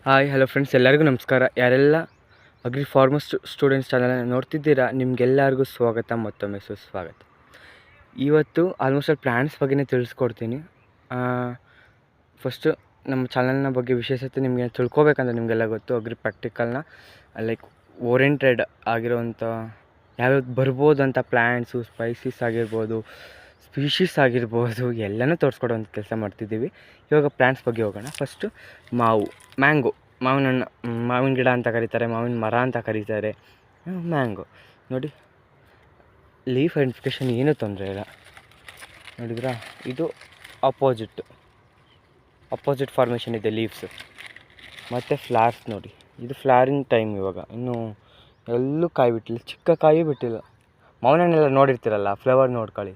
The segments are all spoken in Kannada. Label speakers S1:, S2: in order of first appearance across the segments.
S1: ಹಾಯ್ ಹಲೋ ಫ್ರೆಂಡ್ಸ್, ಎಲ್ಲರಿಗೂ ನಮಸ್ಕಾರ. ಯಾರೆಲ್ಲ ಅಗ್ರಿ ಫಾರ್ಮರ್ ಸ್ಟೂಡೆಂಟ್ಸ್ ಚಾನಲ್ನ ನೋಡ್ತಿದ್ದೀರಾ, ನಿಮಗೆಲ್ಲರಿಗೂ ಸ್ವಾಗತ, ಮತ್ತೊಮ್ಮೆ ಸುಸ್ವಾಗತ. ಇವತ್ತು ಆಲ್ಮೋಸ್ಟ್ ಆಲ್ ಪ್ಲ್ಯಾಂಟ್ಸ್ ಬಗ್ಗೆನೇ ತಿಳಿಸ್ಕೊಡ್ತೀನಿ. ಫಸ್ಟು ನಮ್ಮ ಚಾನಲ್ನ ಬಗ್ಗೆ ವಿಶೇಷತೆ ನಿಮಗೆ ತಿಳ್ಕೊಬೇಕಂದ್ರೆ ನಿಮಗೆಲ್ಲ ಗೊತ್ತು. ಅಗ್ರಿ ಪ್ರಾಕ್ಟಿಕಲ್ನ ಲೈಕ್ ಓರಿಯೆಂಟೆಡ್ ಆಗಿರೋವಂಥ ಯಾವ್ಯಾವ್ದು ಬರ್ಬೋದು ಅಂತ ಪ್ಲ್ಯಾಂಟ್ಸು, ಸ್ಪೈಸೀಸ್ ಆಗಿರ್ಬೋದು, ಸ್ಪೀಷೀಸ್ ಆಗಿರ್ಬೋದು, ಎಲ್ಲನೂ ತೋರಿಸ್ಕೊಡೋವಂಥ ಕೆಲಸ ಮಾಡ್ತಿದ್ದೀವಿ. ಇವಾಗ ಪ್ಲ್ಯಾಂಟ್ಸ್ ಬಗ್ಗೆ ಹೋಗೋಣ. ಫಸ್ಟು ಮ್ಯಾಂಗೋ, ಮಾವಿನ ಗಿಡ ಅಂತ ಕರೀತಾರೆ, ಮಾವಿನ ಮರ ಅಂತ ಕರೀತಾರೆ. ಮ್ಯಾಂಗೋ ನೋಡಿ, ಲೀಫ್ ಐಡೆಂಟಿಫಿಕೇಷನ್ ಏನೂ ತೊಂದರೆ ಇಲ್ಲ. ನೋಡಿದ್ರಾ, ಇದು ಅಪೋಸಿಟ್ ಫಾರ್ಮೇಷನ್ ಇದೆ ಲೀವ್ಸು. ಮತ್ತು ಫ್ಲವರ್ಸ್ ನೋಡಿ, ಇದು ಫ್ಲವರಿಂಗ್ ಟೈಮ್. ಇವಾಗ ಇನ್ನೂ ಎಲ್ಲೂ ಕಾಯಿ ಬಿಟ್ಟಿಲ್ಲ, ಚಿಕ್ಕ ಕಾಯಿ ಬಿಟ್ಟಿಲ್ಲ. ಮಾವಿನ ಹಣ್ಣೆಲ್ಲ ನೋಡಿರ್ತೀರಲ್ಲ, ಫ್ಲವರ್ ನೋಡ್ಕೊಳ್ಳಿ.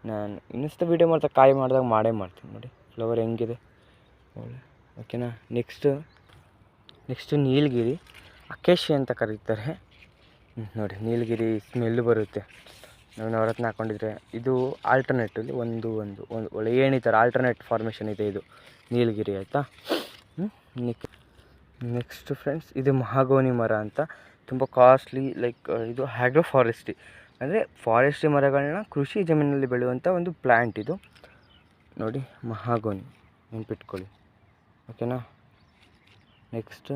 S1: ನಾನು ಇನ್ನಿಷ್ಟು ವೀಡಿಯೋ ಕಾಯಿ ಮಾಡಿದಾಗ ಮಾಡೇ ಮಾಡ್ತೀನಿ. ನೋಡಿ ಫ್ಲವರ್ ಹೆಂಗಿದೆ, ಒಳ್ಳೆ. ಓಕೆನಾ. ನೆಕ್ಸ್ಟು ನೀಲಗಿರಿ, ಅಕೇಶಿ ಅಂತ ಕರೀತಾರೆ. ನೋಡಿ, ನೀಲಗಿರಿ ಸ್ಮೆಲ್ಲು ಬರುತ್ತೆ. ನಾವು ನವರತ್ನ ಹಾಕ್ಕೊಂಡಿದ್ರೆ ಇದು ಆಲ್ಟರ್ನೇಟಿವ್, ಒಂದು ಒಳ್ಳೆ ಏಣಿ ಥರ ಆಲ್ಟರ್ನೇಟ್ ಫಾರ್ಮೇಷನ್ ಇದೆ ಇದು ನೀಲಗಿರಿ, ಆಯಿತಾ. ನೆಕ್ಸ್ಟು ಫ್ರೆಂಡ್ಸ್, ಇದು ಮಹಾಗೋನಿ ಮರ ಅಂತ, ತುಂಬ ಕಾಸ್ಟ್ಲಿ. ಲೈಕ್ ಇದು ಆಗ್ರೋ ಫಾರೆಸ್ಟ್ರಿ, ಅಂದರೆ ಫಾರೆಸ್ಟ್ರಿ ಮರಗಳನ್ನ ಕೃಷಿ ಜಮೀನಲ್ಲಿ ಬೆಳೆಯುವಂಥ ಒಂದು ಪ್ಲ್ಯಾಂಟ್ ಇದು. ನೋಡಿ, ಮಹಾಗೋನಿ ನೆನ್ಪಿಟ್ಕೊಳ್ಳಿ, ಓಕೆನಾ. ನೆಕ್ಸ್ಟು